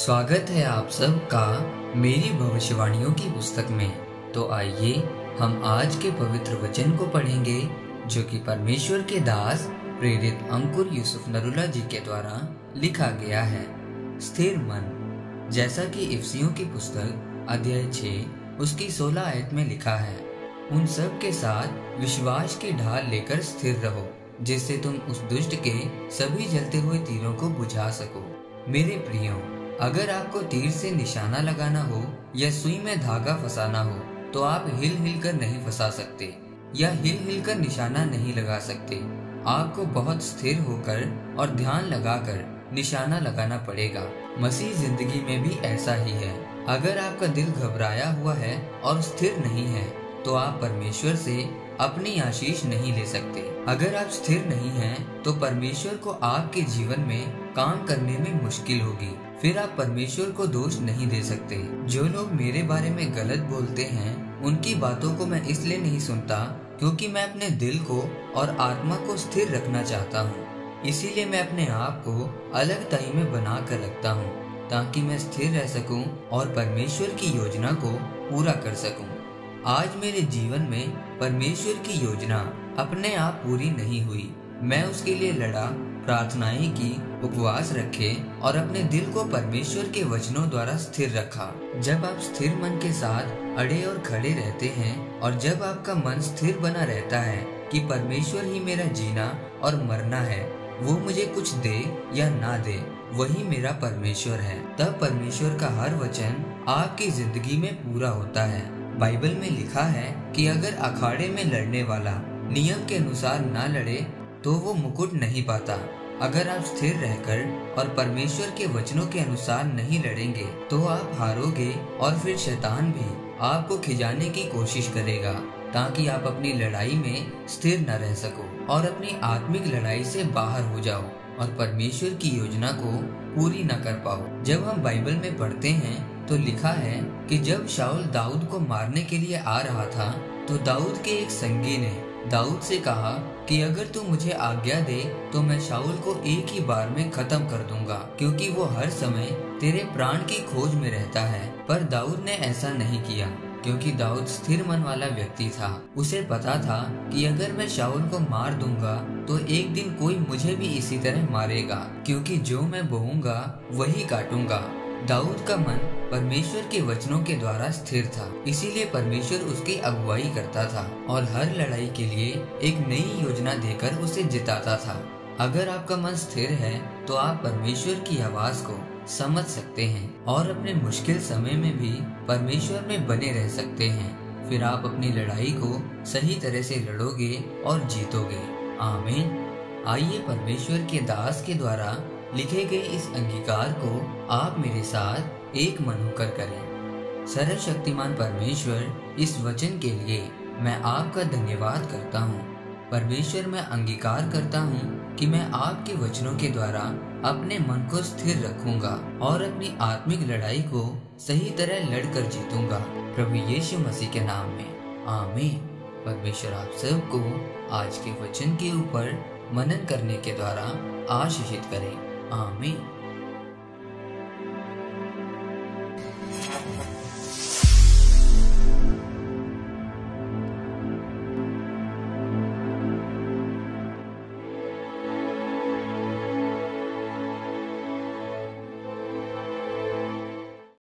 स्वागत है आप सबका मेरी भविष्यवाणियों की पुस्तक में। तो आइए हम आज के पवित्र वचन को पढ़ेंगे जो कि परमेश्वर के दास प्रेरित अंकुर यूसुफ नरूला जी के द्वारा लिखा गया है। स्थिर मन, जैसा कि इफिसियों की पुस्तक अध्याय 6 उसकी 16 आयत में लिखा है, उन सब के साथ विश्वास की ढाल लेकर स्थिर रहो, जिससे तुम उस दुष्ट के सभी जलते हुए तीरों को बुझा सको। मेरे प्रियो, अगर आपको तीर से निशाना लगाना हो या सुई में धागा फंसाना हो तो आप हिल हिल कर नहीं फंसा सकते या हिल हिल कर निशाना नहीं लगा सकते। आपको बहुत स्थिर होकर और ध्यान लगाकर निशाना लगाना पड़ेगा। मसीह जिंदगी में भी ऐसा ही है। अगर आपका दिल घबराया हुआ है और स्थिर नहीं है तो आप परमेश्वर से अपनी आशीष नहीं ले सकते। अगर आप स्थिर नहीं हैं तो परमेश्वर को आपके जीवन में काम करने में मुश्किल होगी। फिर आप परमेश्वर को दोष नहीं दे सकते। जो लोग मेरे बारे में गलत बोलते हैं उनकी बातों को मैं इसलिए नहीं सुनता क्योंकि मैं अपने दिल को और आत्मा को स्थिर रखना चाहता हूँ। इसीलिए मैं अपने आप को अलग तय में बना कर रखता हूँ ताकि मैं स्थिर रह सकूं और परमेश्वर की योजना को पूरा कर सकूं। आज मेरे जीवन में परमेश्वर की योजना अपने आप पूरी नहीं हुई। मैं उसके लिए लड़ा, प्रार्थनाएं की, उपवास रखे और अपने दिल को परमेश्वर के वचनों द्वारा स्थिर रखा। जब आप स्थिर मन के साथ अड़े और खड़े रहते हैं और जब आपका मन स्थिर बना रहता है कि परमेश्वर ही मेरा जीना और मरना है, वो मुझे कुछ दे या ना दे, वही मेरा परमेश्वर है, तब परमेश्वर का हर वचन आपकी जिंदगी में पूरा होता है। बाइबल में लिखा है कि अगर अखाड़े में लड़ने वाला नियम के अनुसार ना लड़े तो वो मुकुट नहीं पाता। अगर आप स्थिर रहकर और परमेश्वर के वचनों के अनुसार नहीं लड़ेंगे तो आप हारोगे और फिर शैतान भी आपको खिजाने की कोशिश करेगा ताकि आप अपनी लड़ाई में स्थिर न रह सको और अपनी आत्मिक लड़ाई से बाहर हो जाओ और परमेश्वर की योजना को पूरी न कर पाओ। जब हम बाइबल में पढ़ते हैं तो लिखा है कि जब शाऊल दाऊद को मारने के लिए आ रहा था तो दाऊद के एक संगी ने दाऊद से कहा कि अगर तू मुझे आज्ञा दे तो मैं शाऊल को एक ही बार में खत्म कर दूंगा, क्योंकि वो हर समय तेरे प्राण की खोज में रहता है। पर दाऊद ने ऐसा नहीं किया क्योंकि दाऊद स्थिर मन वाला व्यक्ति था। उसे पता था कि अगर मैं शाऊल को मार दूंगा तो एक दिन कोई मुझे भी इसी तरह मारेगा, क्योंकि जो मैं बोऊंगा वही काटूंगा। दाऊद का मन परमेश्वर के वचनों के द्वारा स्थिर था, इसीलिए परमेश्वर उसकी अगुवाई करता था और हर लड़ाई के लिए एक नई योजना देकर उसे जिताता था। अगर आपका मन स्थिर है तो आप परमेश्वर की आवाज को समझ सकते हैं और अपने मुश्किल समय में भी परमेश्वर में बने रह सकते हैं। फिर आप अपनी लड़ाई को सही तरह से लड़ोगे और जीतोगे। आमीन। आइए परमेश्वर के दास के द्वारा लिखे गए इस अंगीकार को आप मेरे साथ एक मन होकर करें। सर्वशक्तिमान परमेश्वर, इस वचन के लिए मैं आपका धन्यवाद करता हूँ। परमेश्वर, मैं अंगीकार करता हूँ कि मैं आपके वचनों के द्वारा अपने मन को स्थिर रखूंगा और अपनी आत्मिक लड़ाई को सही तरह लड़कर जीतूंगा, प्रभु यीशु मसीह के नाम में। आमीन। परमेश्वर आप सबको आज के वचन के ऊपर मनन करने के द्वारा आशीषित करें। आमीन।